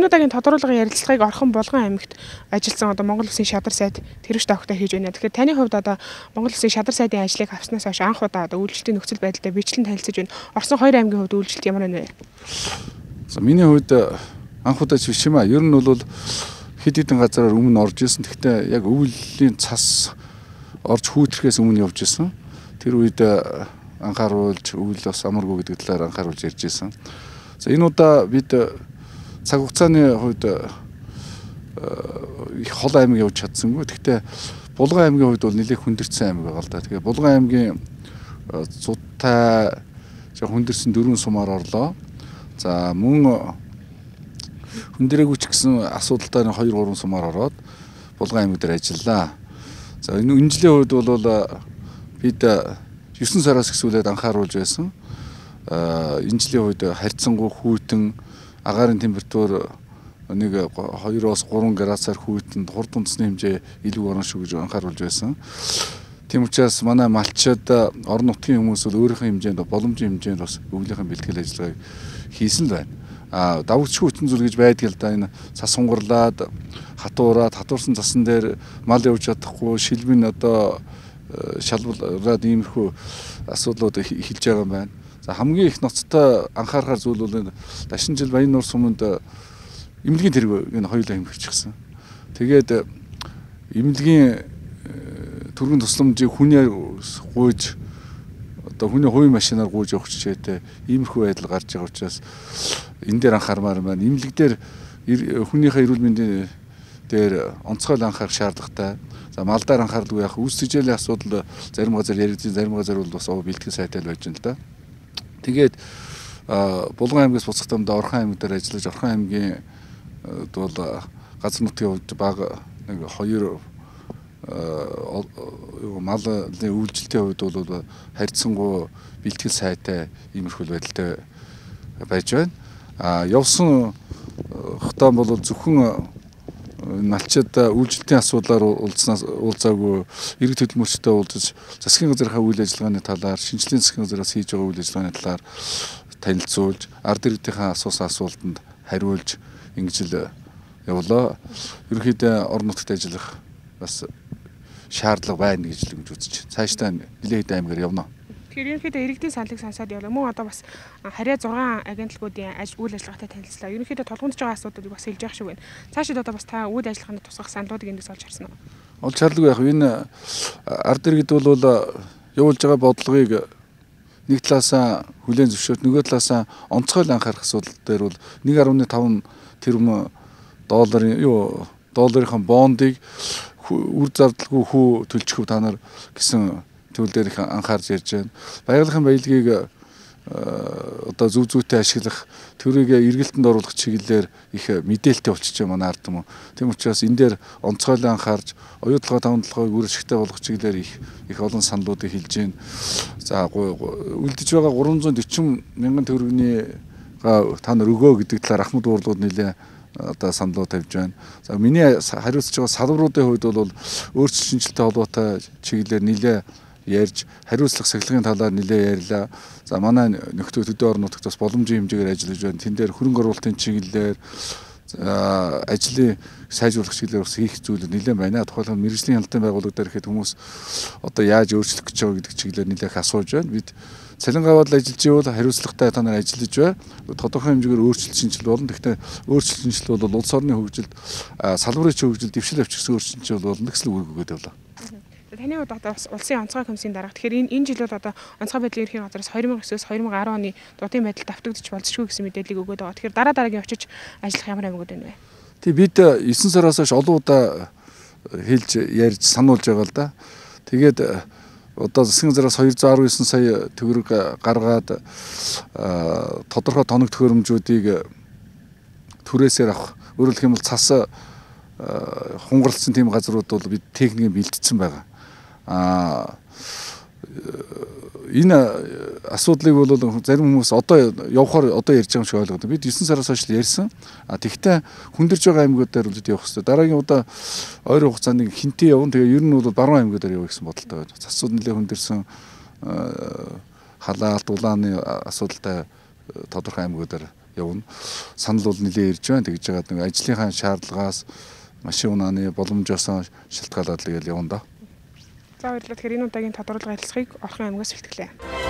Одоогийн тодорхойлгын ярилцлагыг Орхон Булган аймагт ажилласан одоо Монгол Улсын шадар сайд тэрвэж тавхтай хийж байна. Тэгэхээр таны хувьд одоо Монгол Улсын шадар сайдын ажлыг авснаас хойш анх удаа одоо үйлчлэлтийн нөхцөл байдалтай бичлэн танилцж байна. Орсон 2 аймгийн хувьд үйлчлэлт ямар байна вэ? За миний хувьд анх удаа ч биш юм а. Ер нь бол хэд хэдэн газараар өмнө орж исэн. Гэхдээ яг өвлийн цас орж хүүтрэхээс өмнө явж исэн. Тэр үед анхааруулж өвөл бас амаргүй гэдэг талаар анхааруулж ярьж исэн. За энэ удаа бид цаг хугацааны хувьд их хол аймаг явж чадсангүй. Гэхдээ Булган аймгийн хувьд бол нэлээд хүндэрсэн аймаг байгаа л да. Тэгээ Булган аймгийн зуттай хүндэрсэн 4 сумаар орлоо. За мөн хүндэрээгүй ч гэсэн асуудалтай 2-3 сумаар ороод Булган аймаг дээр ажиллаа. За энэ жилийн хувьд бол бид 9 сараас эхлүүлээд анхааруулж байсан. Энэ жилийн үед харьцангуй хүйтэн агаарын температур 2-3 градусаар хүйтэн хурд үндэсний хэмжээ илүү орно шүү гэж анхааруулж байсан. Тийм учраас манай малчид орон нутгийн хүмүүс бол өөрийнхөө хэмжээнд боломжийн хэмжээнд бас өвлийнхэн бэлтгэл ажиллагааг хийсэн л байна. Давагч хүйтэн зүр гэж байдаг л да. Энэ цас сунгарлаад хатуурсан цасан дээр мал явж чадахгүй, шилбэн одоо шалбараад иймэрхүү асуудлууд эхэлж байгаа юм байна. За хамгийн их ноцтой анхаарахар зүйл бол дашин жил Баян нуур суманд эмнэлгийн тэрэг энэ хоёулаа хэмжчихсэн. Тэгээд эмнэлгийн түргэн тусламжийг хүнээр гуйж одоо хүний хувийн машинаар гуйж явах чичээтэй иймэрхүү байдал гарч байгаа учраас энэ дээр анхаармаар байна. Эмнэлэг дээр хүнийхээ эрүүл мэндийн дээр онцгой анхаарах шаардлагатай. За малдаар анхаардаггүй яг үс тэжээлийн асуудал зарим газар яригдсан, зарим газар бол бас бэлтгэл сайтай л байж байна л да. Тэгээд Булган аймгаас буцахдаа Орхон аймаг дээр ажиллаж Орхон аймгийн бол газар нутгийн хувьд бага нэг 2 малын үйлчлэлтийн хувьд бол харьцангуй бэлтгэл сайтай иймэрхүү байдалтай байж байна. Явсан хотон бол зөвхөн малчид үйлчлэлтийн асуудлаар уулзаагүй иргэд хөдөлмөрчтэй уулзаж засгийн газрынхаа үйл ажиллагааны талаар шинжлэлийн засгийн газраас хийж байгаа үйл ажиллагааны талаар танилцуулж ард иргэдийнхээ асуусан асуултанд хариулж ингэж л явлаа. Ерөнхийдөө орон нутагт ажиллах бас шаардлага байна гэж л үзэж цаашдаа нэлээд аймгаар явна. Тэгэхээр ерөнхийдөө иргэдийн саналыг сонсоод явлаа. Мөн одоо бас харьяа 6 агентлагуудын үйл ажиллагаатай танилцлаа. Ерөнхийдөө толгомдож байгаа асуудлыг бас хэлж явах шиг байна. Цаашид одоо бас та үйл ажиллагаанд тусгах саналуудыг эндээс олж харсан уу? Олж харлаг яг энэ ард иргэд бол явуулж байгаа бодлогыг нэг талаасаа хүлээн зөвшөөрт нөгөө талаасаа онцгой анхаарах асуудал дээр бол 1.5 тэрбум долларын бондыг үр зардалгүй хүү төлчихөв та нар гэсэн төл дээр их анхаарч ярьж байна. Байгалийн баялагийг одоо зөв зүйтэй ашиглах төрийг эргэлтэнд оруулах чиглэлээр их мэдээлэлтэй болчихж байгаа манай ард түмэн. Тийм учраас энэ дээр онцгойлон анхаарч оюутлага тавталгыг үр ашигтай болгох чиглэлээр их олон саналуудыг хэлж байна. За үлдэж байгаа 340 мянган төгрөгийн та нар өгөө гэдэг талаар Ахмад уурлууд нэлээ одоо саналуу тавьж байна. За миний хариуцж байгаа салбаруудын хувьд бол өөрчлөлт шинжилгээтэй холбоотой чиглэлээр нэлээ ярьж хариуцлага сахилгын талаар нэлээ ярьлаа. За манай нөхдөд орон нутагт бас боломжийн хэмжээгээр ажиллаж байна. Тэн дээр хөрөнгө оруулалтын чиглэлээр ажлын сайжруулах чиглэлээр бас хийх зүйл нэлээд байна. Тухайлбал мэргэжлийн хяналтын байгууллага дээр ихэд хүмүүс одоо яаж өөрчлөх гэж байгаа гэдэг чиглэлээр нэлээд асууж байна. Бид цалингаа аваад ажиллаж ивэл хариуцлагатай та нар ажиллаж байна. Тодорхой хэмжээгээр өөрчлөлт шинжил болно. Гэхдээ өөрчлөлт шинжил бол улс орны хөгжилд салбарын хөгжилд дэвшил авчирсан өөрчлөлт болно гэсэн үг өгөөд явлаа. Таны хувьд одоо улсын онцгой комиссийн дарга. Тэгэхээр энэ жил бол одоо онцгой байдлын ерхий газраас 2009-с 2010 оны дутын байдал давтагдчих болзошгүй гэсэн мэдээллийг өгөөд байгаа. Тэгэхээр дараагийн очиж ажиллах ямар аймагуд байна вэ? Тэг бид 9 сараас хойш олон удаа хэлж ярьж сануулж байгаа л да. Тэгээд одоо засгийн газраас 219 сая төгрөг гаргаад тодорхой тоног төхөөрөмжүүдийг түрээсээр авах. Өөрөөр хэлбэл цас хунгарлцсан тийм газрууд бол бид техникийн бэлтгэсэн байгаа. Энэ асуудлыг бол зарим хүмүүс одоо явахаар одоо ярьж байгаа юм шиг ойлгоод. Бид 9 сараас хойш ярьсан. Тэгвэл хүндэрж байгаа аймагуудаар л явах хэрэгтэй. Дараагийн удаа ойрын хугацаанд хинтээ явна. Тэгээ ер нь бол баруун аймагуудаар явах гэсэн бодолтой байна. Засууд нэлээ хүндэрсэн халаалт улааны асуудалтай тодорхой аймагуудаар явна. Санал бол нэлээд ирж байна. Тэгж байгаа нэг ажлынхаа шаардлагаас машин унааны боломжоос шалтгаалаад л явна да. За баярлалаа. Тэгэхээр энэ удаагийн тодорхойлгын ярилцлагыг Орхон аймгаас бэлтгэлээ.